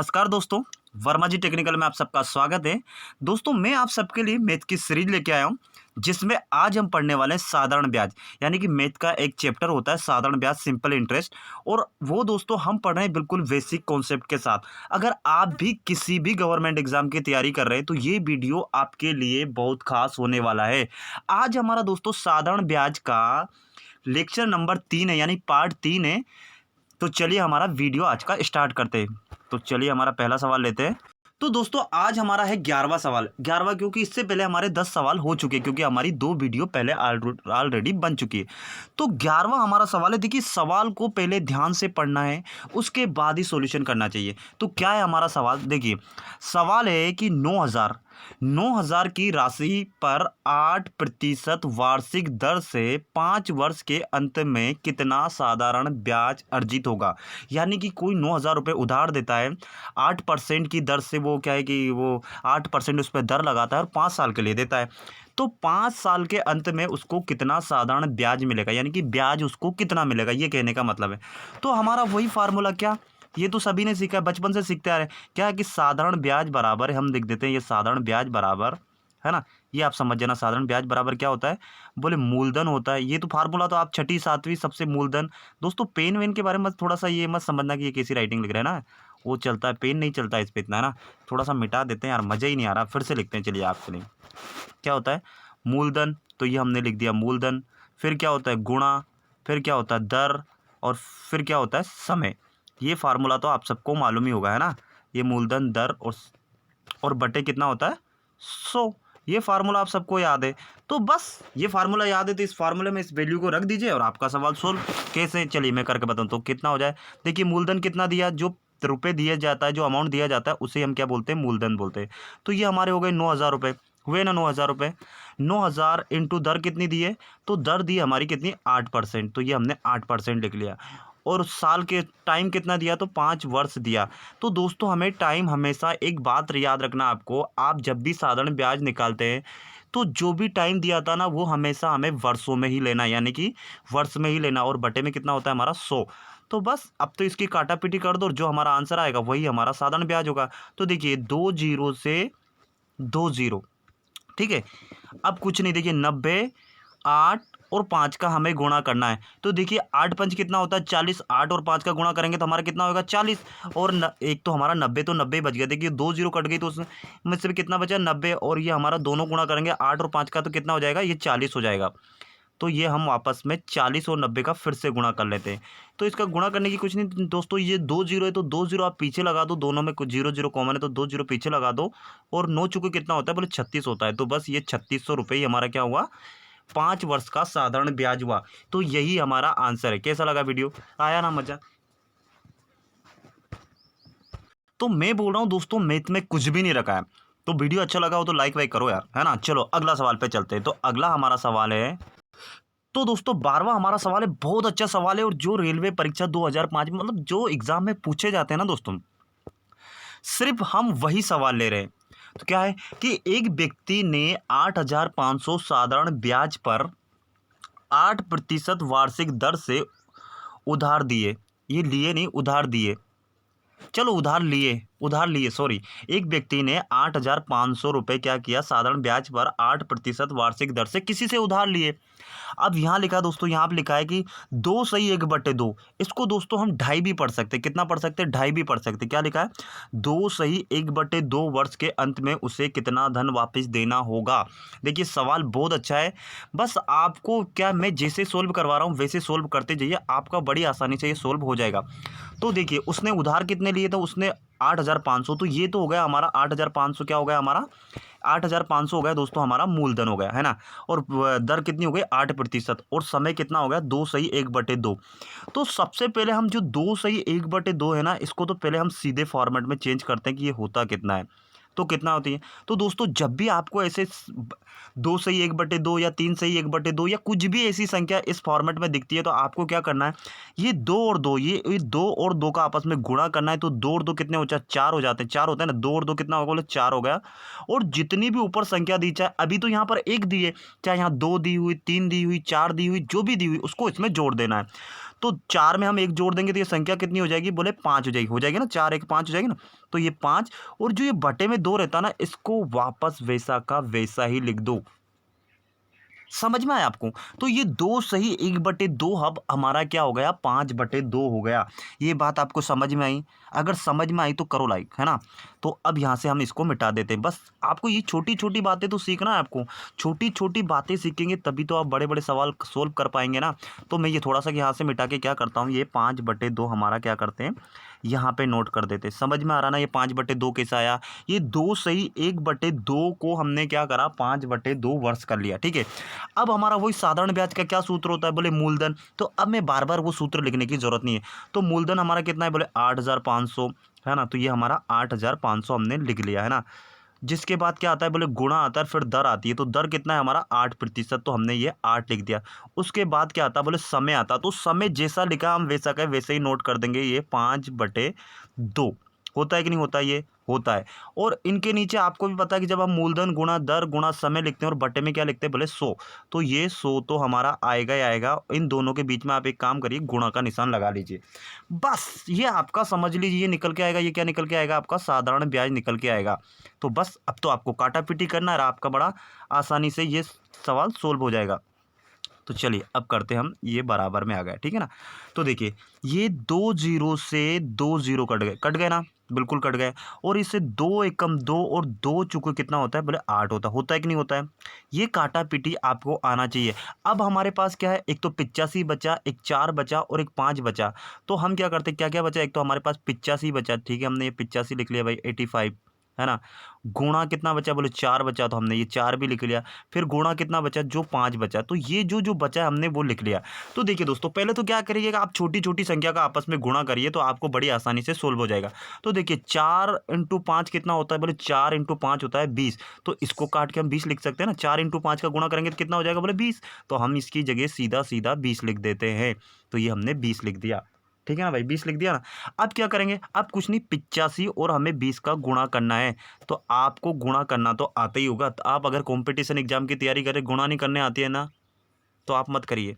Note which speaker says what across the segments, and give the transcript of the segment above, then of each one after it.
Speaker 1: नमस्कार दोस्तों, वर्मा जी टेक्निकल में आप सबका स्वागत है। दोस्तों मैं आप सबके लिए मैथ की सीरीज लेके आया हूँ, जिसमें आज हम पढ़ने वाले हैं साधारण ब्याज। यानी कि मैथ का एक चैप्टर होता है साधारण ब्याज, सिंपल इंटरेस्ट। और वो दोस्तों हम पढ़ रहे हैं बिल्कुल बेसिक कॉन्सेप्ट के साथ। अगर आप भी किसी भी गवर्नमेंट एग्जाम की तैयारी कर रहे हैं तो ये वीडियो आपके लिए बहुत खास होने वाला है। आज हमारा दोस्तों साधारण ब्याज का लेक्चर नंबर 3 है, यानी पार्ट 3 है। तो चलिए हमारा वीडियो आज का स्टार्ट करते हैं। तो चलिए हमारा पहला सवाल लेते हैं। तो दोस्तों आज हमारा है 11वां सवाल। 11वां क्योंकि इससे पहले हमारे 10 सवाल हो चुके हैं, क्योंकि हमारी 2 वीडियो पहले ऑलरेडी बन चुकी है। तो 11वां हमारा सवाल है। देखिए सवाल को पहले ध्यान से पढ़ना है, उसके बाद ही सॉल्यूशन करना चाहिए। तो क्या है हमारा सवाल, देखिए सवाल है कि 9,000 की राशि पर 8% वार्षिक दर से 5 वर्ष के अंत में कितना साधारण ब्याज अर्जित होगा। यानी कि कोई 9,000 रुपये उधार देता है, 8% की दर से। वो क्या है कि वो 8% उस पर दर लगाता है और 5 साल के लिए देता है। तो 5 साल के अंत में उसको कितना साधारण ब्याज मिलेगा, यानी कि ब्याज उसको कितना मिलेगा, ये कहने का मतलब है। तो हमारा वही फार्मूला, क्या ये तो सभी ने सीखा है, बचपन से सीखते आ रहे हैं। क्या है कि साधारण ब्याज बराबर है, हम लिख देते हैं ये साधारण ब्याज बराबर है ना। ये आप समझ जाना, साधारण ब्याज बराबर क्या होता है, बोले मूलधन होता है। ये तो फार्मूला तो आप छठी सातवीं सबसे मूलधन। दोस्तों पेन वेन के बारे में थोड़ा सा ये मत समझना कि ये कैसी राइटिंग लिख रहे हैं ना, वो चलता है, पेन नहीं चलता है इस पर इतना, है ना। थोड़ा सा मिटा देते हैं यार, मज़ा ही नहीं आ रहा। फिर से लिखते हैं, चलिए आपके लिए। क्या होता है मूलधन, तो ये हमने लिख दिया मूलधन। फिर क्या होता है गुणा, फिर क्या होता है दर, और फिर क्या होता है समय। ये फार्मूला तो आप सबको मालूम ही होगा, है ना। ये मूलधन, दर और बटे कितना होता है 100। ये फार्मूला आप सबको याद है। तो बस ये फार्मूला याद है तो इस फार्मूले में इस वैल्यू को रख दीजिए और आपका सवाल सोल्व। कैसे, चलिए मैं करके बताऊँ तो कितना हो जाए। देखिए मूलधन कितना दिया, जो रुपये दिया जाता है, जो अमाउंट दिया जाता है उसे हम क्या बोलते हैं, मूलधन बोलते हैं। तो ये हमारे हो गए 9,000 रुपये, हुए ना 9,000 रुपये। 9,000 इंटू दर कितनी दी है, तो दर दी हमारी कितनी 8%। तो ये हमने 8% लिख लिया। और साल के टाइम कितना दिया, तो 5 वर्ष दिया। तो दोस्तों हमें टाइम, हमेशा एक बात याद रखना आपको, आप जब भी साधारण ब्याज निकालते हैं तो जो भी टाइम दिया था ना वो हमेशा हमें वर्षों में ही लेना, यानी कि वर्ष में ही लेना। और बटे में कितना होता है हमारा 100। तो बस अब तो इसकी काटापीटी कर दो और जो हमारा आंसर आएगा वही हमारा साधारण ब्याज होगा। तो देखिए 2 जीरो से 2 जीरो, ठीक है। अब कुछ नहीं, देखिए 90, 8 और 5 का हमें गुणा करना है। तो देखिए 8 पंच कितना होता है 40, 8 और 5 का गुणा करेंगे तो हमारा कितना होगा 40। और एक तो हमारा 90, तो 90 बच गया। देखिए 2 जीरो कट गई तो उसमें से भी कितना बचा 90, और ये हमारा दोनों गुणा करेंगे 8 और 5 का तो कितना हो जाएगा, ये 40 हो जाएगा। तो ये हम आपस में 40 और 90 का फिर से गुणा कर लेते हैं। तो इसका गुणा करने की कुछ नहीं दोस्तों, ये 2 जीरो है तो 2 जीरो आप पीछे लगा दो, दोनों में कुछ 0 0 कॉमन है तो 2 जीरो पीछे लगा दो। और 9 चुके कितना होता है, बोले 36 होता है। तो बस ये 3600 रुपये ही हमारा क्या हुआ, 5 वर्ष का साधारण ब्याज हुआ। तो यही हमारा आंसर है। कैसा लगा वीडियो, आया ना मजा। तो मैं बोल रहा हूँ दोस्तों मैथ में कुछ भी नहीं रखा है। तो वीडियो अच्छा लगा हो तो लाइक वाइक करो यार, है ना। चलो अगला सवाल पे चलते हैं। तो अगला हमारा सवाल है, तो दोस्तों 12वां हमारा सवाल है, बहुत अच्छा सवाल है। और जो रेलवे परीक्षा 2005 में, मतलब जो एग्जाम में पूछे जाते हैं ना दोस्तों, सिर्फ हम वही सवाल ले रहे हैं। तो क्या है कि एक व्यक्ति ने 8,500 साधारण ब्याज पर 8% वार्षिक दर से उधार दिए। ये लिए नहीं, उधार दिए। चलो उधार लिए सॉरी। एक व्यक्ति ने 8,500 रुपये क्या किया, साधारण ब्याज पर 8% वार्षिक दर से किसी से उधार लिए। अब यहाँ लिखा दोस्तों, यहाँ पे लिखा है कि 2 सही 1/2। इसको दोस्तों हम ढाई भी पढ़ सकते, कितना पढ़ सकते, ढाई भी पढ़ सकते। क्या लिखा है, 2 सही 1/2 वर्ष के अंत में उसे कितना धन वापस देना होगा। देखिए सवाल बहुत अच्छा है। बस आपको क्या, मैं जैसे सोल्व करवा रहा हूँ वैसे सोल्व करते जाइए, आपका बड़ी आसानी से ये सोल्व हो जाएगा। तो देखिए उसने उधार कितने लिए थे, उसने 8,500। तो ये तो हो गया हमारा 8,500, क्या हो गया हमारा 8,500 हो गया दोस्तों, हमारा मूलधन हो गया, है ना। और दर कितनी हो गई 8%। और समय कितना हो गया 2 सही 1/2। तो सबसे पहले हम जो 2 सही 1/2 है ना, इसको तो पहले हम सीधे फॉर्मेट में चेंज करते हैं कि ये होता कितना है, तो कितना होती है। तो दोस्तों जब भी आपको ऐसे 2 सही 1/2 या 3 सही 1/2 या कुछ भी ऐसी संख्या इस फॉर्मेट में दिखती है, तो आपको क्या करना है, ये 2 और 2, ये 2 और 2 का आपस में गुणा करना है। तो 2 और 2 कितने हो जाते, 4 हो जाते हैं, 4 होते हैं ना। 2 और 2 कितना होगा, बोले 4 हो गया। और जितनी भी ऊपर संख्या दी, चाहे अभी तो यहाँ पर 1 दी है, चाहे यहाँ 2 दी हुई, 3 दी हुई, 4 दी हुई, जो भी दी हुई उसको इसमें जोड़ देना है। तो 4 में हम 1 जोड़ देंगे तो ये संख्या कितनी हो जाएगी? बोले 5 हो जाएगी ना, 4 1 5 हो जाएगी ना, तो ये 5। और जो ये बटे में 2 रहता ना, इसको वापस वैसा का वैसा ही लिख दो। समझ में आया आपको? तो ये 2 सही 1/2 अब हमारा क्या हो गया? 5/2 हो गया। ये बात आपको समझ में आई? अगर समझ में आई तो करो लाइक, है ना? तो अब यहाँ से हम इसको मिटा देते हैं। बस आपको ये छोटी-छोटी बातें तो सीखना है आपको। छोटी-छोटी बातें सीखेंगे तभी तो आप बड़े-बड़े सवाल सोल्व कर पाएँगे ना। तो मैं ये थोड़ा-सा यहाँ से मिटा के क्या करता हूँ, ये 5/2 हमारा क्या करते हैं, यहाँ पे नोट कर देते हैं। समझ में आ रहा ना ये 5/2 कैसा आया? ये 2 सही 1/2 को हमने क्या करा? 5/2 वर्ष कर लिया, ठीक है? अब हमारा वही साधारण ब्याज का क्या सूत्र होता है? बोले मूलधन। तो अब मैं बार-बार वो सूत्र लिखने की ज़रूरत नहीं है। तो मूलधन हमारा कितना है? बोले 8,500, है ना? तो ये हमारा 8,500 हमने लिख लिया, है ना? जिसके बाद क्या आता है? बोले गुणा आता है, फिर दर आती है। तो दर कितना है हमारा? 8%, तो हमने ये 8 लिख दिया। उसके बाद क्या आता है? बोले समय आता है। तो समय जैसा लिखा हम वैसा का वैसे ही नोट कर देंगे, ये 5/2। होता है कि नहीं होता है? ये होता है। और इनके नीचे आपको भी पता है कि जब हम मूलधन गुणा दर गुणा समय लिखते हैं और बटे में क्या लिखते हैं? बोले 100। तो ये 100 तो हमारा आएगा ही आएगा। इन दोनों के बीच में आप एक काम करिए, गुणा का निशान लगा लीजिए। बस ये आपका समझ लीजिए, ये निकल के आएगा। ये क्या निकल के आएगा? आपका साधारण ब्याज निकल के आएगा। तो बस अब तो आपको काटा-पीटी करना है और आपका बड़ा आसानी से ये सवाल सोल्व हो जाएगा। तो चलिए अब करते हैं हम, ये बराबर में आ गया, ठीक है ना? तो देखिए ये 2 ज़ीरो से 2 ज़ीरो कट गए ना? बिल्कुल कट गए। और इससे 2 एकम 2 और 2 चौके कितना होता है? बोले 8 होता है कि नहीं होता है? ये काटा-पीटी आपको आना चाहिए। अब हमारे पास क्या है? एक तो 85 बचा, एक 4 बचा और एक 5 बचा। तो हम क्या करते हैं, क्या-क्या बचा? एक तो हमारे पास 85 बचा, ठीक है, हमने ये 85 लिख लिया भाई, 85, है ना? गुणा कितना बचा? बोले 4 बचा, तो हमने ये 4 भी लिख लिया। फिर गुणा कितना बचा? जो 5 बचा। तो ये जो बचा है हमने वो लिख लिया। तो देखिए दोस्तों, पहले तो क्या करिएगा, आप छोटी-छोटी संख्या का आपस में गुणा करिए तो आपको बड़ी आसानी से सोल्व हो जाएगा। तो देखिए 4 × 5 कितना होता है? बोले 4 × 5 होता है 20। तो इसको काट के हम 20 लिख सकते हैं ना? 4 × 5 का गुणा करेंगे तो कितना हो जाएगा? बोले 20। तो हम इसकी जगह सीधा-सीधा 20 लिख देते हैं। तो ये हमने 20 लिख दिया। ठीक है ना भाई? 20 लिख दिया ना? अब क्या करेंगे? अब कुछ नहीं, 85 और हमें 20 का गुणा करना है। तो आपको गुणा करना तो आता ही होगा। तो आप अगर कॉम्पिटिशन एग्जाम की तैयारी करें, गुणा नहीं करने आती है ना, तो आप मत करिए।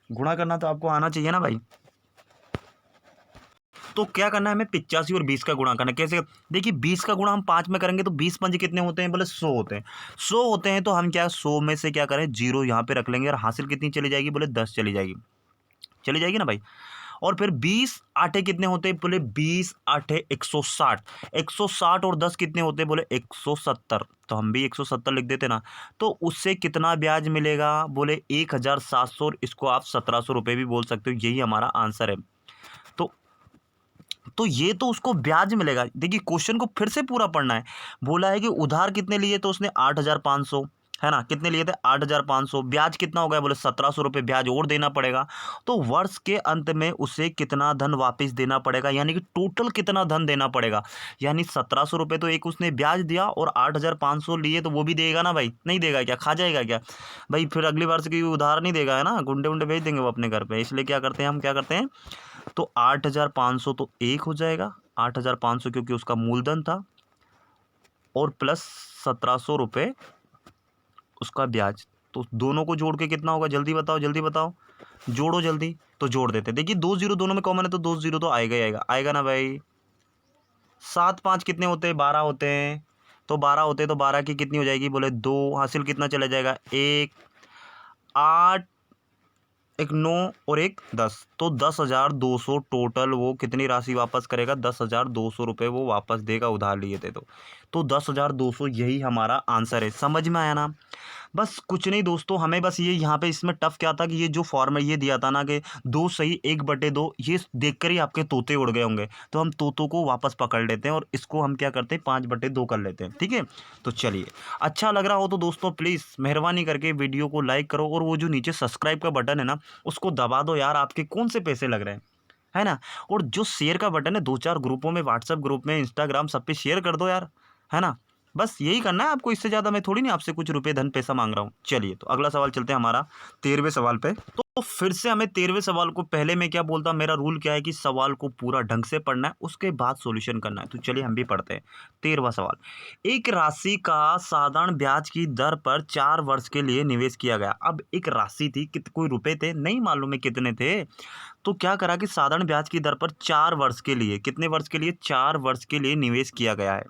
Speaker 1: गुणा करना तो आपको आना चाहिए ना भाई। तो क्या करना है हमें? 85 और 20 का गुणा करना है। कैसे? देखिए 20 का गुणा हम 5 में करेंगे तो 20 पंजे कितने होते हैं? बोले 100 होते हैं। 100 होते हैं तो हम क्या 100 में से क्या करें? 0 यहाँ पे रख लेंगे और हासिल कितनी चली जाएगी? बोले 10 चली जाएगी। चली जाएगी ना भाई? और फिर 20 आठे कितने होते हैं? बोले 20 आठे 160। 160 और 10 कितने होते हैं? बोले 170। तो हम भी 170 लिख देते ना। तो उससे कितना ब्याज मिलेगा? बोले 1700, और इसको आप 1700 रुपये भी बोल सकते हो। यही हमारा आंसर है। तो ये तो उसको ब्याज मिलेगा। देखिए क्वेश्चन को फिर से पूरा पढ़ना है। बोला है कि उधार कितने लिए? तो उसने 8,500, है ना? कितने लिए थे? 8,500। ब्याज कितना हो गया? बोले 1,700 रुपये ब्याज और देना पड़ेगा। तो वर्ष के अंत में उसे कितना धन वापस देना पड़ेगा, यानी कि टोटल कितना धन देना पड़ेगा? यानी 1,700 रुपये तो एक उसने ब्याज दिया और 8,500 लिए, तो वो भी देगा ना भाई? नहीं देगा क्या? खा जाएगा क्या भाई? फिर अगली बार से कोई उधार नहीं देगा, है ना? गुंडे उंडे भेज देंगे वो अपने घर पे। इसलिए क्या करते हैं हम, क्या करते हैं, तो 8,500 तो एक हो जाएगा, 8,500 क्योंकि उसका मूलधन था, और प्लस 1,700 रुपये उसका ब्याज। तो दोनों को जोड़ के कितना होगा? जल्दी बताओ, जल्दी बताओ, जोड़ो जल्दी। तो जोड़ देते हैं। देखिए 2 जीरो दोनों में कॉमन है तो 2 जीरो तो आएगा ही आएगा, आएगा ना भाई? 7 5 कितने होते हैं? 12 होते हैं। तो 12 होते हैं तो 12 की कितनी हो जाएगी? बोले 2, हासिल कितना चला जाएगा? 1 8, एक 9 और एक 10। तो 10,200 टोटल वो कितनी राशि वापस करेगा? 10,200 रुपये वो वापस देगा, उधार लिए थे तो 10,200 यही हमारा आंसर है। समझ में आया ना? बस कुछ नहीं दोस्तों, हमें बस ये यहाँ पे इसमें टफ क्या था कि ये जो फॉर्मूला ये दिया था ना कि 2 सही 1/2, ये देखकर ही आपके तोते उड़ गए होंगे। तो हम तोतों को वापस पकड़ लेते हैं और इसको हम क्या करते हैं? 5/2 कर लेते हैं। ठीक है? तो चलिए, अच्छा लग रहा हो तो दोस्तों प्लीज़ मेहरबानी करके वीडियो को लाइक करो, और वो जो नीचे सब्सक्राइब का बटन है ना, उसको दबा दो यार। आपके कौन से पैसे लग रहे हैं, है ना? और जो शेयर का बटन है, 2-4 ग्रुपों में, व्हाट्सएप ग्रुप में, इंस्टाग्राम, सब पे शेयर कर दो यार, है ना? बस यही करना है आपको, इससे ज़्यादा मैं थोड़ी नहीं आपसे कुछ रुपए धन पैसा मांग रहा हूँ। चलिए तो अगला सवाल चलते हैं हमारा 13वें सवाल पे। तो फिर से हमें 13वें सवाल को, पहले मैं क्या बोलता, मेरा रूल क्या है कि सवाल को पूरा ढंग से पढ़ना है, उसके बाद सॉल्यूशन करना है। तो चलिए हम भी पढ़ते हैं 13वां सवाल। एक राशि का साधारण ब्याज की दर पर 4 वर्ष के लिए निवेश किया गया। अब एक राशि थी, कोई रुपए थे, नहीं मालूम है कितने थे। तो क्या करा कि साधारण ब्याज की दर पर 4 वर्ष के लिए, कितने वर्ष के लिए, 4 वर्ष के लिए निवेश किया गया है।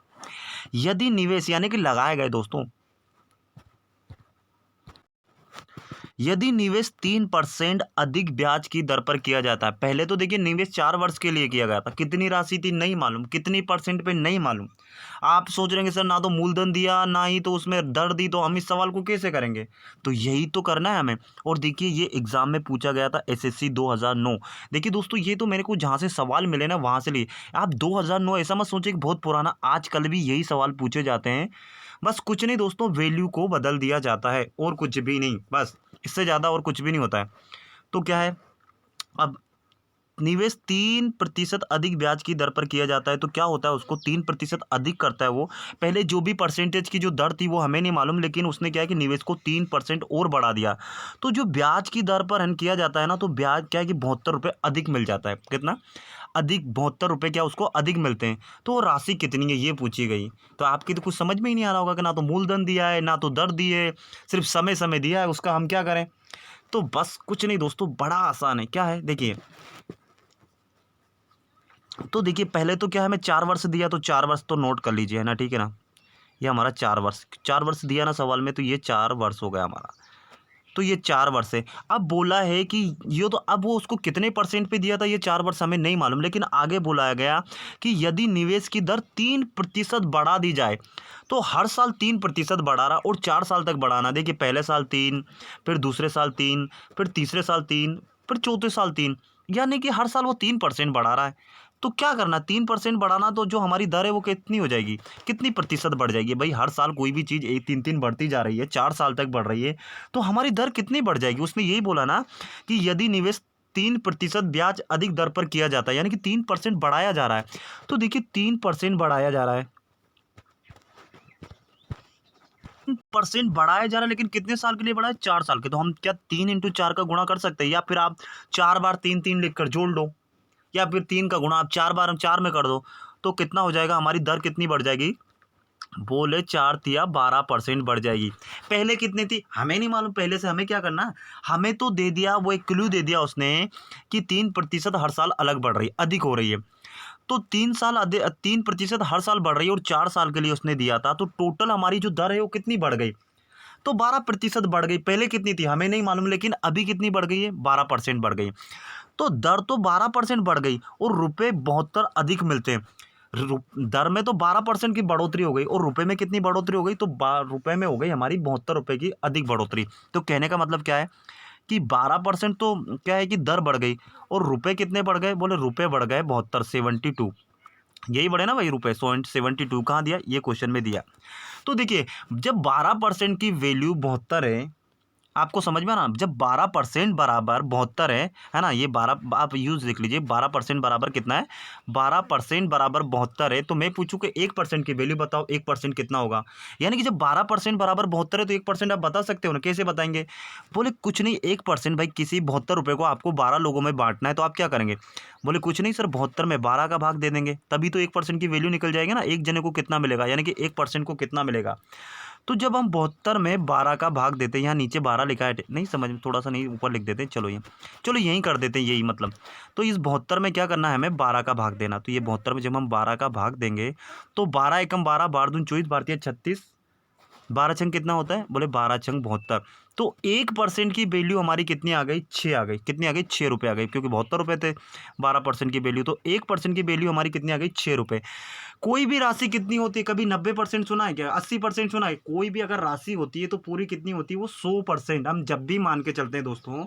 Speaker 1: यदि निवेश यानी कि लगाए गए दोस्तों, यदि निवेश 3% अधिक ब्याज की दर पर किया जाता है। पहले तो देखिए निवेश 4 वर्ष के लिए किया गया था, कितनी राशि थी नहीं मालूम, कितनी परसेंट पे नहीं मालूम। आप सोच रहे हैं सर ना तो मूलधन दिया ना ही तो उसमें दर दी, तो हम इस सवाल को कैसे करेंगे। तो यही तो करना है हमें। और देखिए ये एग्जाम में पूछा गया था, एसएससी 2009। देखिए दोस्तों ये तो मेरे को जहाँ से सवाल मिले ना वहाँ से लिए। आप 2009 ऐसा मत सोचिए कि बहुत पुराना, आजकल भी यही सवाल पूछे जाते हैं। बस कुछ नहीं दोस्तों, वैल्यू को बदल दिया जाता है और कुछ भी नहीं, बस इससे ज़्यादा और कुछ भी नहीं होता है। तो क्या है, अब निवेश 3% अधिक ब्याज की दर पर किया जाता है, तो क्या होता है, उसको 3% अधिक करता है वो। पहले जो भी परसेंटेज की जो दर थी वो हमें नहीं मालूम, लेकिन उसने क्या है कि निवेश को 3% और बढ़ा दिया। तो जो ब्याज की दर पर किया जाता है ना, तो ब्याज क्या है कि 72 रुपये अधिक मिल जाता है। कितना अधिक, 72 रुपये क्या उसको अधिक मिलते हैं। तो वो राशि कितनी है ये पूछी गई। तो आपकी तो कुछ समझ में ही नहीं आ रहा होगा कि ना तो मूलधन दिया है ना तो दर दी है, सिर्फ समय समय दिया है, उसका हम क्या करें। तो बस कुछ नहीं दोस्तों, बड़ा आसान है। क्या है देखिए, तो देखिए पहले तो क्या है, हमें 4 वर्ष दिया, तो 4 वर्ष तो नोट कर लीजिए, है ना, ठीक है ना। ये हमारा 4 वर्ष दिया ना सवाल में, तो ये 4 वर्ष हो गया हमारा। तो ये 4 वर्ष है। अब बोला है कि ये तो, अब वो उसको कितने परसेंट पे दिया था ये 4 वर्ष हमें नहीं मालूम, लेकिन आगे बुलाया गया कि यदि निवेश की दर 3% बढ़ा दी जाए, तो हर साल 3% बढ़ा रहा और 4 साल तक बढ़ाना। देखिए पहले साल 3, फिर दूसरे साल 3, फिर तीसरे साल 3, फिर चौथे साल 3, यानी कि हर साल वो 3% बढ़ा रहा है। तो क्या करना, 3% बढ़ाना, तो जो हमारी दर है वो कितनी हो जाएगी, कितनी प्रतिशत बढ़ जाएगी। भाई हर साल कोई भी चीज़ 1-3 बढ़ती जा रही है, 4 साल तक बढ़ रही है, तो हमारी दर कितनी बढ़ जाएगी। उसने यही बोला ना कि यदि निवेश 3% ब्याज अधिक दर पर किया जाता है, यानी कि 3% बढ़ाया जा रहा है। तो देखिए 3% बढ़ाया जा रहा है, 3% बढ़ाया जा रहा है, लेकिन कितने साल के लिए बढ़ा है, 4 साल के। तो हम क्या 3 × 4 का गुणा कर सकते हैं, या फिर आप 4 बार 3 लिख कर जोड़ लो, या फिर 3 का गुणा आप 4 बार 4 में कर दो। तो कितना हो जाएगा, हमारी दर कितनी बढ़ जाएगी, बोले 4 तिया 12% बढ़ जाएगी। पहले कितनी थी हमें नहीं मालूम, पहले से हमें क्या करना, हमें तो दे दिया, वो एक क्लू दे दिया उसने कि 3% हर साल अलग बढ़ रही, अधिक हो रही है। तो 3% हर साल बढ़ रही है और 4 साल के लिए उसने दिया था, तो टोटल हमारी जो दर है वो कितनी बढ़ गई, तो 12% बढ़ गई। पहले कितनी थी हमें नहीं मालूम, लेकिन अभी कितनी बढ़ गई है, 12% बढ़ गई। तो दर तो 12% बढ़ गई और रुपए 72 अधिक मिलते हैं। दर में तो 12% की बढ़ोतरी हो गई और रुपए में कितनी बढ़ोतरी हो गई, तो रुपए में हो गई हमारी 72 रुपये की अधिक बढ़ोतरी। तो कहने का मतलब क्या है कि 12% तो क्या है कि दर बढ़ गई, और रुपए कितने बढ़ गए, बोले रुपए बढ़ गए 72, 72। यही बढ़े ना भाई, रुपए 72 कहाँ दिया, ये क्वेश्चन में दिया। तो देखिए जब 12% की वैल्यू 72 है, आपको समझ में ना, जब 12% बराबर 72 है ना, ये 12 आप यूज़ लिख लीजिए, 12% बराबर कितना है, 12% बराबर 72 है। तो मैं पूछूँ कि 1% की वैल्यू बताओ, 1% कितना होगा। यानी कि जब 12% बराबर 72 है, तो 1% आप बता सकते हो ना, कैसे बताएंगे। बोले कुछ नहीं, 1% भाई, किसी 72 रुपये को आपको 12 लोगों में बांटना है, तो आप क्या करेंगे, बोले कुछ नहीं सर, 72 में 12 का भाग दे देंगे, तभी तो 1% की वैल्यू निकल जाएगी ना, एक जने को कितना मिलेगा, यानी कि 1% को कितना मिलेगा। तो जब हम 72 में 12 का भाग देते हैं, यहाँ नीचे 12 लिखा है, नहीं समझ में, थोड़ा सा नहीं ऊपर लिख देते हैं, चलो यहीं कर देते हैं, यही मतलब। तो इस 72 में क्या करना है, हमें 12 का भाग देना। तो ये 72 में जब हम 12 का भाग देंगे, तो 12 एकम 12, 12 दूनी 24, 12 36, 12 छंग कितना होता है, बोले 12 छंग 72। तो 1% की वैल्यू हमारी कितनी आ गई, 6 आ गई। कितनी आ गई, 6 रुपये आ गई, क्योंकि 72 रुपये थे 12% की वैल्यू। तो 1% की वैल्यू हमारी कितनी आ गई, 6 रुपये। कोई भी राशि कितनी होती है, कभी 90% सुना है क्या, 80% सुना है। कोई भी अगर राशि होती है तो पूरी कितनी होती है, वो 100%। हम जब भी मान के चलते हैं दोस्तों,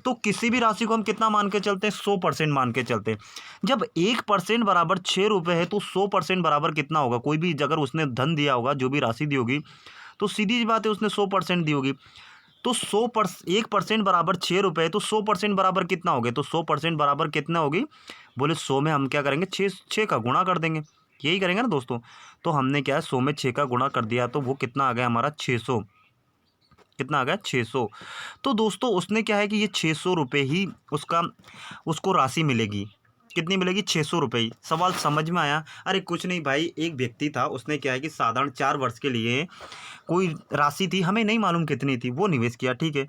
Speaker 1: तो किसी भी राशि को हम कितना मान के चलते हैं, 100% मान के चलते हैं। जब 1% बराबर 6 रुपये है, तो 100% बराबर कितना होगा। कोई भी अगर उसने धन दिया होगा, जो भी राशि दी होगी, तो सीधी सी बात है उसने 100% दी होगी। तो 1% बराबर 6 रुपये, तो 100% बराबर कितना हो गया, तो 100% बराबर कितना होगी, बोले 100 में हम क्या करेंगे, 6 का गुणा कर देंगे। यही करेंगे ना दोस्तों। तो हमने क्या है 100 में 6 का गुणा कर दिया तो वो कितना आ गया हमारा 600, कितना आ गया 600। तो दोस्तों उसने क्या है कि ये 600 रुपये ही उसका उसको राशि मिलेगी। कितनी मिलेगी 600 रुपये ही। सवाल समझ में आया? अरे कुछ नहीं भाई, एक व्यक्ति था उसने क्या है कि साधारण 4 वर्ष के लिए कोई राशि थी, हमें नहीं मालूम कितनी थी, वो निवेश किया, ठीक है।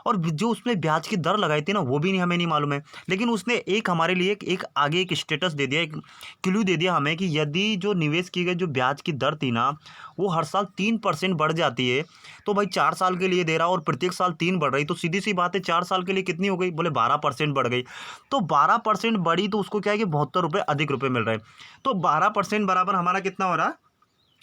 Speaker 1: और जो उसमें ब्याज की दर लगाई थी ना वो भी नहीं, हमें नहीं मालूम है। लेकिन उसने एक हमारे लिए एक आगे एक स्टेटस दे दिया, एक क्लू दे दिया हमें कि यदि जो निवेश की गई जो ब्याज की दर थी ना वो हर साल 3% बढ़ जाती है, तो भाई 4 साल के लिए दे रहा और प्रत्येक साल 3 बढ़ रही, तो सीधी सी बात है 4 साल के लिए कितनी हो गई? बोले 12% बढ़ गई। तो 12% बढ़ी तो उसको क्या है कि 72 रुपये अधिक रुपये मिल रहे हैं। तो 12% बराबर हमारा कितना हो रहा है?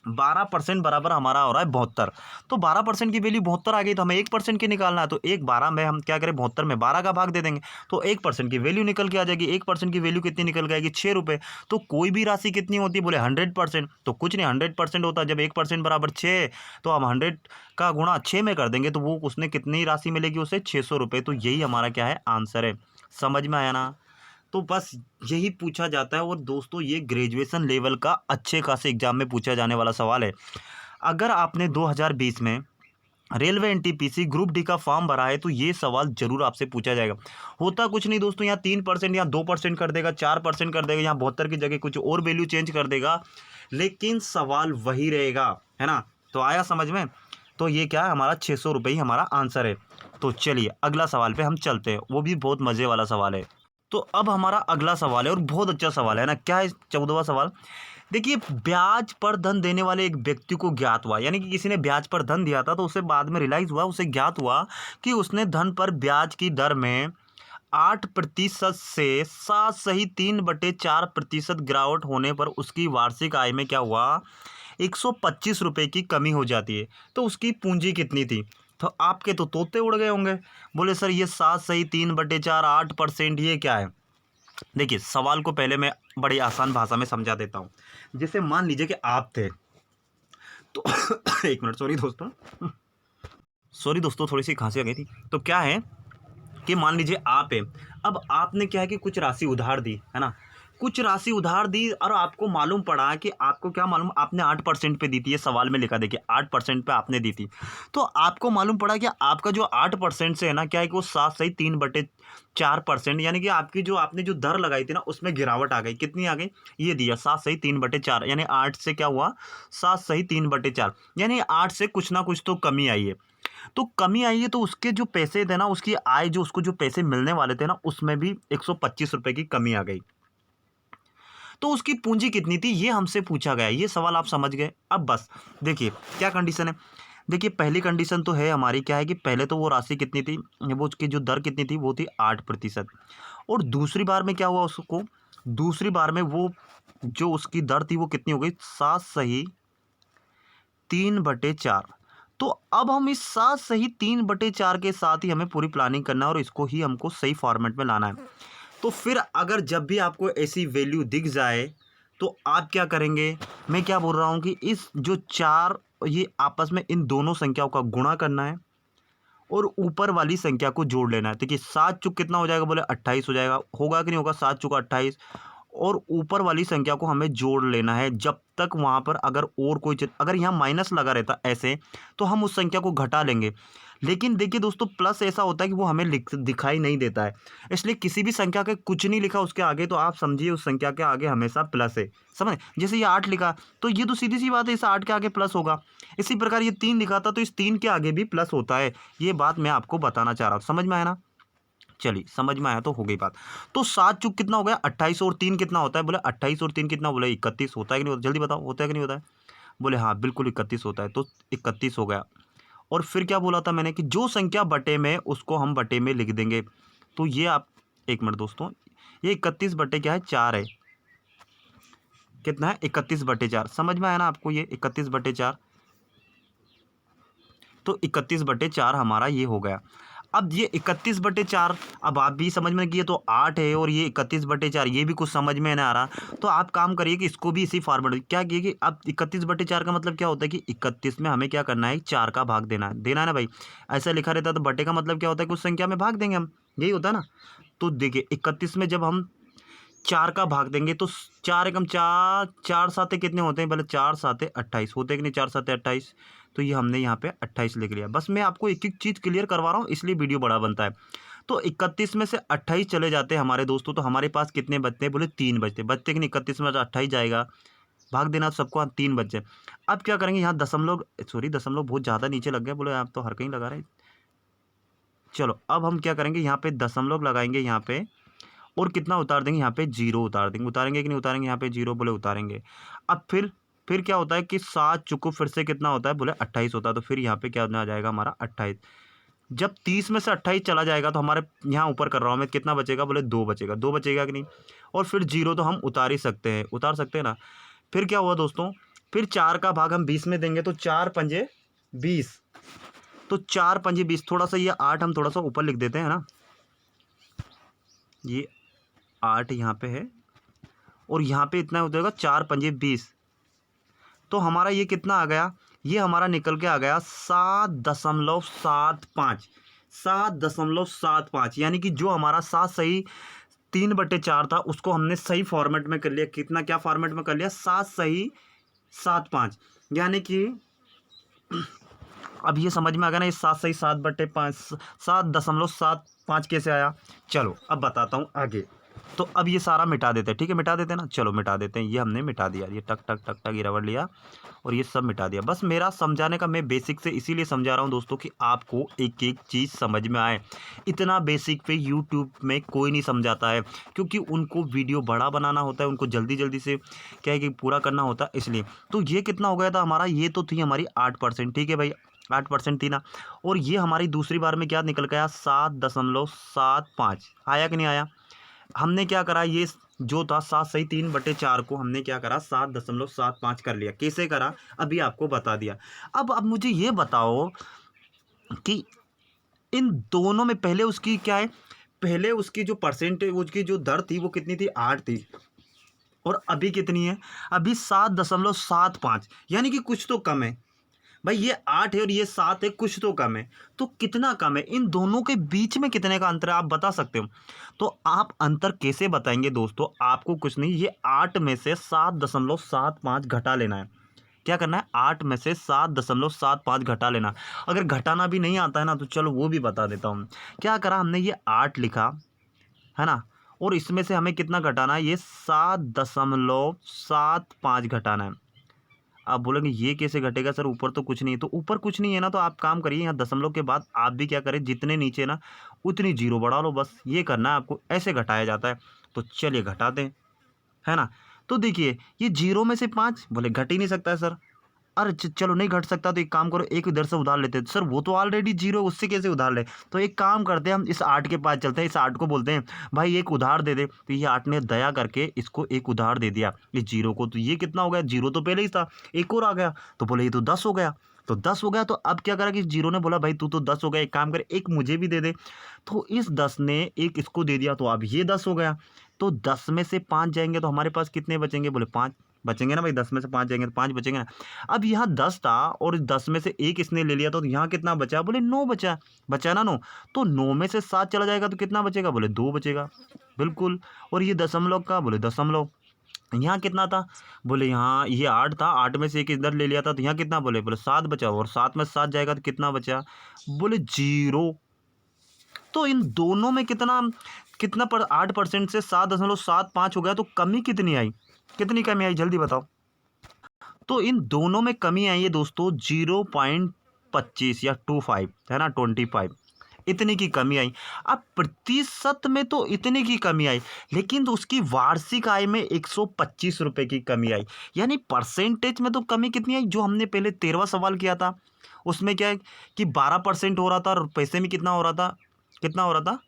Speaker 1: 12% बराबर हमारा हो रहा है 72। तो 12% की वैल्यू 72 आ गई, तो हमें 1% की निकालना है। तो 12 में हम क्या करें, 72 में 12 का भाग दे देंगे तो 1% की वैल्यू निकल के आ जाएगी। 1% की वैल्यू कितनी निकल के आएगी? 6 रुपये। तो कोई भी राशि कितनी होती है? बोले 100%। तो कुछ नहीं, 100% होता है जब 1% बराबर 6, तो हम 100 का गुणा 6 में कर देंगे तो वो उसने कितनी राशि मिलेगी उसे? 600 रुपये। तो यही हमारा क्या है? आंसर है। समझ में आया ना? तो बस यही पूछा जाता है। और दोस्तों ये ग्रेजुएशन लेवल का अच्छे खासे एग्जाम में पूछा जाने वाला सवाल है। अगर आपने 2020 में रेलवे एनटीपीसी ग्रुप डी का फॉर्म भरा है तो ये सवाल जरूर आपसे पूछा जाएगा। होता कुछ नहीं दोस्तों, यहाँ 3% या 2% कर देगा, 4% कर देगा, यहाँ 72 की जगह कुछ और वैल्यू चेंज कर देगा, लेकिन सवाल वही रहेगा, है ना? तो आया समझ में? तो ये क्या है? हमारा 600 रुपये ही हमारा आंसर है। तो चलिए अगला सवाल पे हम चलते हैं, वो भी बहुत मज़े वाला सवाल है। तो अब हमारा अगला सवाल है और बहुत अच्छा सवाल है ना। क्या है 14वां सवाल? देखिए, ब्याज पर धन देने वाले एक व्यक्ति को ज्ञात हुआ, यानी कि किसी ने ब्याज पर धन दिया था तो उसे बाद में रियलाइज हुआ, उसे ज्ञात हुआ कि उसने धन पर ब्याज की दर में 8% से 7 सही 3/4% गिरावट होने पर उसकी वार्षिक आय में क्या हुआ? 125 रुपये की कमी हो जाती है। तो उसकी पूंजी कितनी थी? तो आपके तो तोते उड़ गए होंगे। बोले सर ये 7 सही 3/4 8% ये क्या है? देखिए सवाल को पहले मैं बड़ी आसान भाषा में समझा देता हूँ। जैसे मान लीजिए कि आप थे तो एक मिनट, सॉरी दोस्तों थोड़ी सी खांसी आ गई थी। तो क्या है कि मान लीजिए आप है, अब आपने क्या है कि कुछ राशि उधार दी, है ना? कुछ राशि उधार दी और आपको मालूम पड़ा कि आपको क्या मालूम, आपने 8% पे दी थी। ये सवाल में लिखा, देखिए 8% पे आपने दी थी। तो आपको मालूम पड़ा कि आपका जो 8% से है ना क्या है कि वो 7 सही 3/4%, यानी कि आपकी जो आपने जो दर लगाई थी ना उसमें गिरावट आ गई। कितनी आ गई? ये दिया 7 सही 3/4, यानी 8 से क्या हुआ? 7 सही 3/4, यानी 8 से कुछ ना कुछ तो कमी आई है। तो कमी आई है तो उसके जो पैसे थे ना, उसकी आय जो उसको जो पैसे मिलने वाले थे ना उसमें भी 125 रुपये की कमी आ गई। तो उसकी पूंजी कितनी थी ये हमसे पूछा गया। ये सवाल आप समझ गए। अब बस देखिए क्या कंडीशन है। देखिए पहली कंडीशन तो है हमारी, क्या है कि पहले तो वो राशि कितनी थी, वो उसकी जो दर कितनी थी वो थी 8%। और दूसरी बार में क्या हुआ उसको, दूसरी बार में वो जो उसकी दर थी वो कितनी हो गई? 7 सही 3/4। तो अब हम इस 7 सही 3/4 के साथ ही हमें पूरी प्लानिंग करना है और इसको ही हमको सही फॉर्मेट में लाना है। तो फिर अगर जब भी आपको ऐसी वैल्यू दिख जाए तो आप क्या करेंगे? मैं क्या बोल रहा हूँ कि इस जो 4 ये आपस में इन दोनों संख्याओं का गुणा करना है और ऊपर वाली संख्या को जोड़ लेना है। देखिए 7 चुक कितना हो जाएगा? बोले 28 हो जाएगा। होगा कि नहीं होगा? 7 चुका 28। और ऊपर वाली संख्या को हमें जोड़ लेना है जब तक वहाँ पर अगर और कोई चीज़, अगर यहाँ माइनस लगा रहता ऐसे तो हम उस संख्या को घटा लेंगे। लेकिन देखिए दोस्तों प्लस ऐसा होता है कि वो हमें दिखाई नहीं देता है, इसलिए किसी भी संख्या के कुछ नहीं लिखा उसके आगे तो आप समझिए उस संख्या के आगे हमेशा प्लस है। समझ? जैसे ये 8 लिखा तो ये तो सीधी सी बात है, इस 8 के आगे प्लस होगा। इसी प्रकार ये 3 लिखा था तो इस 3 के आगे भी प्लस होता है। ये बात मैं आपको बताना चाह रहा हूँ। समझ में आया ना? चलिए समझ में आया तो हो गई बात। तो 7 चुक कितना हो गया? 28 और 3 कितना होता है? बोले 28 और 3 कितना? बोले 31 होता है कि नहीं होता? जल्दी बताओ, होता है कि नहीं होता है? बोले हाँ बिल्कुल 31 होता है। तो 31 हो गया। और फिर क्या बोला था मैंने कि जो संख्या बटे में उसको हम बटे में लिख देंगे। तो ये आप एक मिनट दोस्तों, ये 31 बटे क्या है? 4 है। कितना है? 31/4। समझ में आया ना आपको? ये 31/4। तो 31/4 हमारा ये हो गया। अब ये 31/4 अब आप भी समझ में किए तो 8 है और ये 31/4 ये भी कुछ समझ में नहीं आ रहा। तो आप काम करिए कि इसको भी इसी फॉर्मेट क्या किए कि अब 31/4 का मतलब क्या होता है कि 31 में हमें क्या करना है? 4 का भाग देना है ना भाई। ऐसा लिखा रहता है तो बटे का मतलब क्या होता है कि उस संख्या में भाग देंगे हम, यही होता है ना। तो देखिए 31 में जब हम 4 का भाग देंगे तो 4 एकम 4, 4 साते कितने होते हैं, पहले 4 साते 28 होते हैं कि नहीं, 4 साते 28। तो ये हमने यहाँ पे 28 लिख लिया। बस मैं आपको एक एक चीज़ क्लियर करवा रहा हूँ, इसलिए वीडियो बड़ा बनता है। तो 31 में से 28 चले जाते हैं हमारे दोस्तों, तो हमारे पास कितने बचते हैं, बोले 3 बचते कि नहीं। 31 में 28 जाएगा, भाग देना सबको, 3 बचे। अब क्या करेंगे, यहाँ दशमलव, सॉरी दशमलव बहुत ज़्यादा नीचे लग गया, बोले आप तो हर कहीं लगा रहे हैं। चलो अब हम क्या करेंगे, यहाँ पे दशमलव लगाएंगे यहाँ पे, और कितना उतार देंगे, यहाँ पे 0 उतार देंगे। उतारेंगे कि नहीं उतारेंगे, यहाँ पे 0 बोले उतारेंगे। अब फिर क्या होता है कि 7 चुको फिर से कितना होता है, बोले 28 होता है। तो फिर यहाँ पे क्या आ जाएगा हमारा 28। जब 30 में से 28 चला जाएगा तो हमारे यहाँ ऊपर कर रहा हूँ मैं, कितना बचेगा, बोले 2 बचेगा। 2 बचेगा कि नहीं, और फिर 0 तो हम उतार ही सकते हैं, उतार सकते हैं ना। फिर क्या हुआ दोस्तों, फिर 4 का भाग हम 20 में देंगे तो 4 पंजे 20। तो 4 पंजे 20, थोड़ा सा ये 8 हम थोड़ा सा ऊपर लिख देते हैं ना, ये 8 यहाँ पे है, और यहाँ पे इतना हो जाएगा 4 पंजे 20। तो हमारा ये कितना आ गया, ये हमारा निकल के आ गया 7.75। 7.75, यानी कि जो हमारा 7 सही 3/4 था उसको हमने सही फॉर्मेट में कर लिया। कितना, क्या फॉर्मेट में कर लिया, 7 सही 7.5। यानी कि अब ये समझ में आ गया ना, ये 7 सही 7/5, 7.75 कैसे आया। चलो अब बताता हूँ आगे। तो अब ये सारा मिटा देते हैं, ठीक है, मिटा देते हैं ना, चलो मिटा देते हैं। ये हमने मिटा दिया, ये टक टक टक टक ये रबड़ लिया और ये सब मिटा दिया। बस मेरा समझाने का, मैं बेसिक से इसीलिए समझा रहा हूँ दोस्तों कि आपको एक एक चीज़ समझ में आए। इतना बेसिक पे यूट्यूब में कोई नहीं समझाता है, क्योंकि उनको वीडियो बड़ा बनाना होता है, उनको जल्दी जल्दी से क्या है कि पूरा करना होता है, इसलिए। तो ये कितना हो गया था हमारा, ये तो थी हमारी 8%, ठीक है भाई, 8% थी ना। और ये हमारी दूसरी बार में क्या निकल गया, 7.75 आया कि नहीं आया। हमने क्या करा, ये जो था 7 सही 3/4 को हमने क्या करा, 7.75 कर लिया। कैसे करा, अभी आपको बता दिया। अब मुझे ये बताओ कि इन दोनों में पहले उसकी क्या है, पहले उसकी जो परसेंटेज, उसकी जो दर थी वो कितनी थी, 8 थी, और अभी कितनी है, अभी 7.75, यानी कि कुछ तो कम है भाई। ये 8 है और ये 7 है, कुछ तो कम है। तो कितना कम है, इन दोनों के बीच में कितने का अंतर है, आप बता सकते हो। तो आप अंतर कैसे बताएंगे दोस्तों, आपको कुछ नहीं, ये 8 में से 7.75 घटा लेना है। क्या करना है, 8 में से 7.75 घटा लेना। अगर घटाना भी नहीं आता है ना, तो चलो वो भी बता देता हूँ। क्या करा हमने, ये 8 लिखा है ना, और इसमें से हमें कितना घटाना है, ये 7.75 घटाना है। आप बोलेंगे ये कैसे घटेगा सर, ऊपर तो कुछ नहीं है। तो ऊपर कुछ नहीं है ना, तो आप काम करिए, यहाँ दशमलव के बाद आप भी क्या करें, जितने नीचे ना उतनी 0 बढ़ा लो, बस ये करना है आपको, ऐसे घटाया जाता है। तो चलिए घटाते हैं, है ना। तो देखिए ये 0 में से 5, बोले घट ही नहीं सकता है सर। अरे चलो नहीं घट सकता तो एक काम करो, एक इधर से उधार लेते हैं। सर वो तो ऑलरेडी 0 है, उससे कैसे उधार ले। तो एक काम करते हैं, हम इस 8 के पास चलते हैं, इस 8 को बोलते हैं भाई एक उधार दे दे। तो ये 8 ने दया करके इसको एक उधार दे दिया, इस 0 को। तो ये कितना हो गया, 0 तो पहले ही था, एक और आ गया, तो बोले ये तो 10 हो गया। तो 10 हो गया, तो अब क्या करा कि 0 ने बोला भाई तू तो 10 हो गया, एक काम कर एक मुझे भी दे दे। तो इस 10 ने एक इसको दे दिया, तो अब ये 10 हो गया। तो 10 में से 5 जाएंगे तो हमारे पास कितने बचेंगे, बोले 5 बचेंगे ना भाई। 10 में से 5 जाएंगे तो 5 बचेंगे ना। अब यहाँ 10 था और 10 में से एक इसने ले लिया, तो यहाँ कितना बचा, बोले 9 बचा। बचा ना 9, तो 9 में से 7 चला जाएगा तो कितना बचेगा, बोले 2 बचेगा, बिल्कुल। और ये दशमलव का, बोले दशमलव, यहाँ कितना था, बोले यहाँ ये 8 था, 8 में से एक इधर ले लिया था, तो यहाँ कितना, बोले 7 बचा, और 7 में 7 जाएगा तो कितना बचा, बोले 0। तो इन दोनों में कितना कितना पर 8% से 7.75 हो गया, तो कमी कितनी आई, कितनी कमी आई, जल्दी बताओ। तो इन दोनों में कमी आई है दोस्तों 0.25 या 25, है ना, 25, इतनी की कमी आई। अब प्रतिशत में तो इतने की कमी आई, लेकिन तो उसकी वार्षिक आय में 125 रुपये की कमी आई। यानी परसेंटेज में तो कमी कितनी आई, जो हमने पहले 13वां सवाल किया था उसमें क्या है कि 12% हो रहा था, और पैसे में कितना हो रहा था, कितना हो रहा था,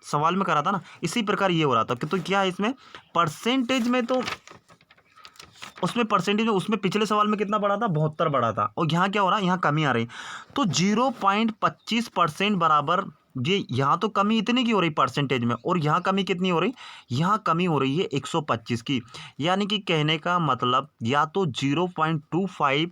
Speaker 1: सवाल में करा था ना, इसी प्रकार ये हो रहा था। तो क्या है इसमें परसेंटेज में, तो उसमें परसेंटेज में, उसमें पिछले सवाल में कितना बढ़ा था, 72 बढ़ा था, और यहाँ क्या हो रहा है, यहाँ कमी आ रही। तो 0.25% बराबर ये यहाँ तो कमी इतनी की हो रही परसेंटेज में, और यहाँ कमी कितनी हो रही, यहाँ कमी हो रही है 125 की। यानी कि कहने का मतलब या तो 0.25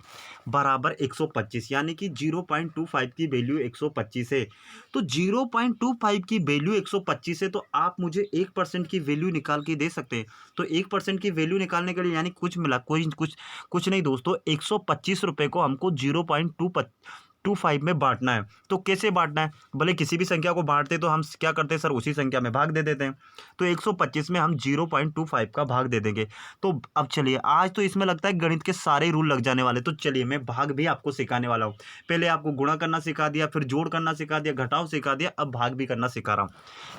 Speaker 1: बराबर 125, यानी कि 0.25 की वैल्यू 125 है। तो 0.25 की वैल्यू 125 है, तो आप मुझे 1% की वैल्यू निकाल के दे सकते हैं। तो 1% की वैल्यू निकालने के लिए यानी कुछ मिला कुछ नहीं दोस्तों, 125 रुपये को हमको 0.25 में बांटना है। तो कैसे बांटना है, भले किसी भी संख्या को बांटते तो हम क्या करते हैं सर, उसी संख्या में भाग दे देते हैं। तो 125 में हम 0.25 का भाग दे देंगे। तो अब चलिए, आज तो इसमें लगता है गणित के सारे रूल लग जाने वाले। तो चलिए मैं भाग भी आपको सिखाने वाला हूँ। पहले आपको गुणा करना सिखा दिया, फिर जोड़ करना सिखा दिया, घटाव सिखा दिया, अब भाग भी करना सिखा रहा हूँ।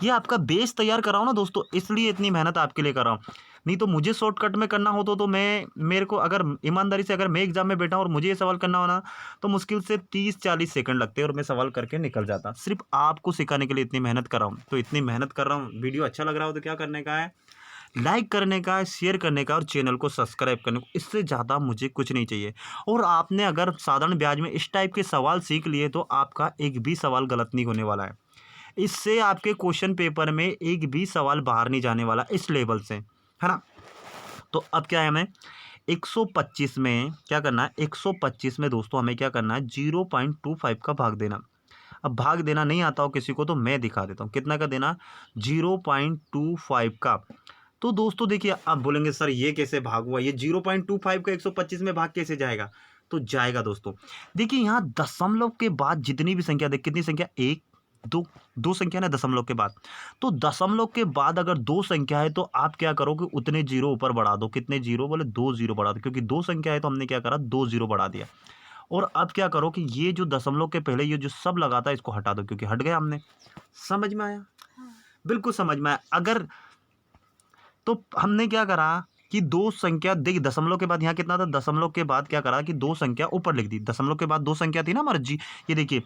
Speaker 1: ये आपका बेस तैयार कर रहा हूँ ना दोस्तों, इसलिए इतनी मेहनत आपके लिए कर रहा हूँ। नहीं तो मुझे शॉर्टकट में करना हो तो मैं, मेरे को अगर ईमानदारी से अगर मैं एग्जाम में बैठा हूँ और मुझे ये सवाल करना होना, तो मुश्किल से 30-40 सेकंड लगते हैं और मैं सवाल करके निकल जाता। सिर्फ आपको सिखाने के लिए इतनी मेहनत कर रहा हूँ। तो इतनी मेहनत कर रहा हूँ, वीडियो अच्छा लग रहा हो तो क्या करने का है, लाइक करने का है, शेयर करने का और चैनल को सब्सक्राइब करने को। इससे ज़्यादा मुझे कुछ नहीं चाहिए। और आपने अगर साधारण ब्याज में इस टाइप के सवाल सीख लिए तो आपका एक भी सवाल गलत नहीं होने वाला है। इससे आपके क्वेश्चन पेपर में एक भी सवाल बाहर नहीं जाने वाला इस लेवल से, है ना। तो अब क्या है, हमें 125 में क्या करना है, 125 में दोस्तों हमें क्या करना है, 0.25 का भाग देना। अब भाग देना नहीं आता हो किसी को तो मैं दिखा देता हूँ कितना का देना, 0.25 का। तो दोस्तों देखिए, आप बोलेंगे सर ये कैसे भाग हुआ, ये 0.25 का 125 में भाग कैसे जाएगा। तो जाएगा दोस्तों, देखिए यहाँ दशमलव के बाद जितनी भी संख्या, देख कितनी संख्या, एक दो संख्या ना दशमलव के बाद। तो दशमलव के बाद अगर दो संख्या है तो आप क्या करोगे, उतने जीरो ऊपर बढ़ा दो। कितने जीरो, बोले 2 जीरो बढ़ा दो, क्योंकि दो संख्या है तो हमने क्या करा, 2 जीरो बढ़ा दिया। और अब क्या करो कि ये जो दशमलव के पहले ये जो सब लगा था इसको हटा दो, क्योंकि हट गया हमने। समझ में आया, बिल्कुल समझ में आया। अगर तो हमने क्या करा कि दो संख्या, देख दशमलव के बाद यहाँ कितना था, दशमलव के बाद क्या करा कि दो संख्या ऊपर लिख दी। दशमलव के बाद दो संख्या थी ना हमारे जी, ये देखिए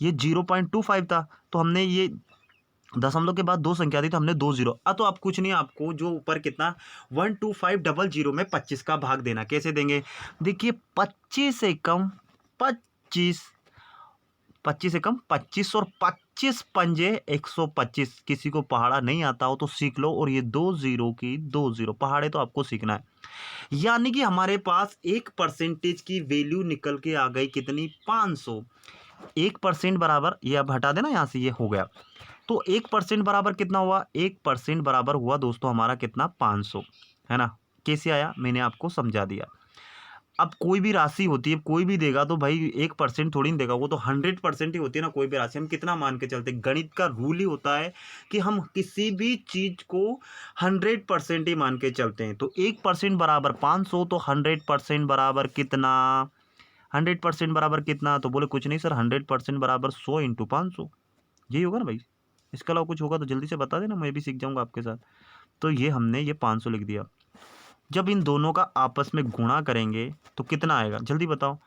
Speaker 1: ये 0.25 था, तो हमने ये दशमलव के बाद दो संख्या थी तो हमने 2 जीरो। तो आप कुछ नहीं, आपको जो ऊपर कितना 12500 में 25 का भाग देना। कैसे देंगे, देखिए 25 से कम 25, 25 से कम 25 और 25 पंजे 125। किसी को पहाड़ा नहीं आता हो तो सीख लो। और ये 2 जीरो की 2 जीरो पहाड़े तो आपको सीखना है। यानी कि हमारे पास 1% की वैल्यू निकल के आ गई कितनी, 500। 1% बराबर, ये अब हटा देना यहाँ से, ये हो गया। तो 1% बराबर कितना हुआ, 1% बराबर हुआ दोस्तों हमारा कितना, 500, है ना। कैसे आया मैंने आपको समझा दिया। अब कोई भी राशि होती है, कोई भी देगा तो भाई 1% थोड़ी नहीं देगा, वो तो 100% ही होती है ना। कोई भी राशि हम कितना मान के चलते, गणित का रूल ही होता है कि हम किसी भी चीज को 100% ही मान के चलते हैं। तो 1% बराबर 500, तो 100% बराबर कितना, 100% बराबर कितना, तो बोले कुछ नहीं सर, 100% बराबर 100 इंटू 500, यही होगा ना भाई। इसके अलावा कुछ होगा तो जल्दी से बता देना, मैं भी सीख जाऊंगा आपके साथ। तो ये हमने ये 500 लिख दिया। जब इन दोनों का आपस में गुणा करेंगे तो कितना आएगा, जल्दी बताओ।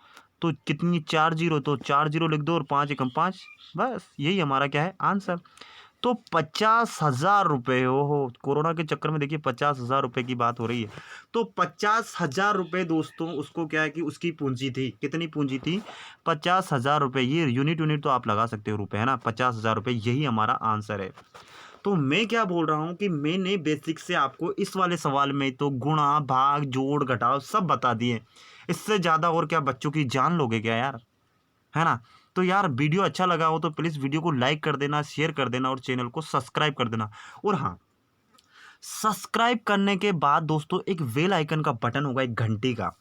Speaker 1: तो कितनी, 4 जीरो, तो 4 जीरो लिख दो और 5 एकम 5, बस यही हमारा क्या है, आंसर। तो 50,000 रुपये, हो कोरोना के चक्कर में देखिए 50,000 रुपये की बात हो रही है। तो 50,000 रुपये दोस्तों, उसको क्या है कि उसकी पूंजी थी, कितनी पूंजी थी, 50,000 रुपये। ये यूनिट तो आप लगा सकते हो रुपये, है ना, 50,000 रुपये, यही हमारा आंसर है। तो मैं क्या बोल रहा हूँ कि मैंने बेसिक से आपको इस वाले सवाल में तो गुणा भाग जोड़ घटाव सब बता दिए। इससे ज़्यादा और क्या बच्चों की जान लोगे क्या यार, है ना। तो यार वीडियो अच्छा लगा हो तो प्लीज़ वीडियो को लाइक कर देना, शेयर कर देना और चैनल को सब्सक्राइब कर देना। और हाँ, सब्सक्राइब करने के बाद दोस्तों एक बेल आइकन का बटन होगा, एक घंटी का।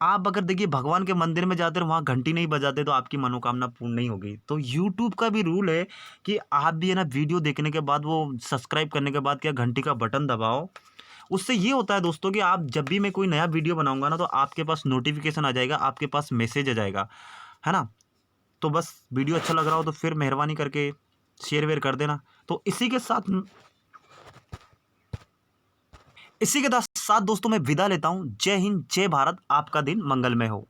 Speaker 1: आप अगर देखिए भगवान के मंदिर में जाते हो, वहाँ घंटी नहीं बजाते तो आपकी मनोकामना पूर्ण नहीं होगी। तो यूट्यूब का भी रूल है कि आप भी है ना, वीडियो देखने के बाद, वो सब्सक्राइब करने के बाद क्या, घंटी का बटन दबाओ। उससे ये होता है दोस्तों कि आप जब भी मैं कोई नया वीडियो बनाऊंगा ना, तो आपके पास नोटिफिकेशन आ जाएगा, आपके पास मैसेज आ जाएगा, है ना। तो बस वीडियो अच्छा लग रहा हो तो फिर मेहरबानी करके शेयर वेयर कर देना। तो इसी के साथ दोस्तों मैं विदा लेता हूँ। जय हिंद, जय भारत, आपका दिन मंगलमय हो।